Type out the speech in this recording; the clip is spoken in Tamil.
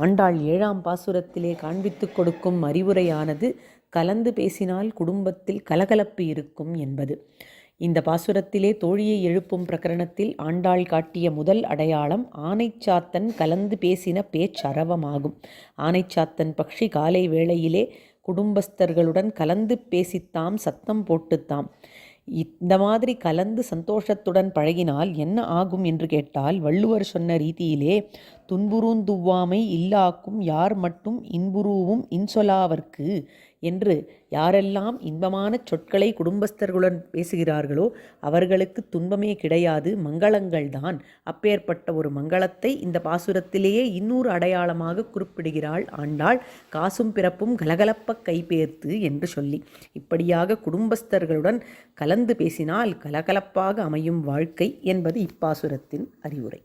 ஆண்டாள் 7ஆம் பாசுரத்திலே காண்பித்துக் கொடுக்கும் அறிவுரையானது கலந்து பேசினால் குடும்பத்தில் கலகலப்பு இருக்கும் என்பது. இந்த பாசுரத்திலே தோழியை எழுப்பும் பிரகரணத்தில் ஆண்டாள் காட்டிய முதல் அடையாளம் ஆனைச்சாத்தன் கலந்து பேசின பேச்சரவமாகும். ஆனைச்சாத்தன் பக்ஷி காலை வேளையிலே குடும்பஸ்தர்களுடன் கலந்து பேசித்தாம், சத்தம் போட்டுத்தாம். இந்த மாதிரி கலந்து சந்தோஷத்துடன் பழகினால் என்ன ஆகும் என்று கேட்டால், வள்ளுவர் சொன்ன ரீதியிலே துன்புறுந்துவ்வாமை இல்லாக்கும் யார் மட்டும் இன்புருவும் இன்சொலாவர்க்கு என்று யாரெல்லாம் இன்பமான சொற்களை குடும்பஸ்தர்களுடன் பேசுகிறார்களோ அவர்களுக்கு துன்பமே கிடையாது, மங்களங்கள்தான். அப்பேற்பட்ட ஒரு மங்களத்தை இந்த பாசுரத்திலேயே இன்னொரு அடையாளமாக குறிப்பிடுகிறாள் ஆண்டாள். காசும் பிறப்பும் கலகலப்ப கைபேர்த்து என்று சொல்லி, இப்படியாக குடும்பஸ்தர்களுடன் கலந்து பேசினால் கலகலப்பாக அமையும் வாழ்க்கை என்பது இப்பாசுரத்தின் அறிவுரை.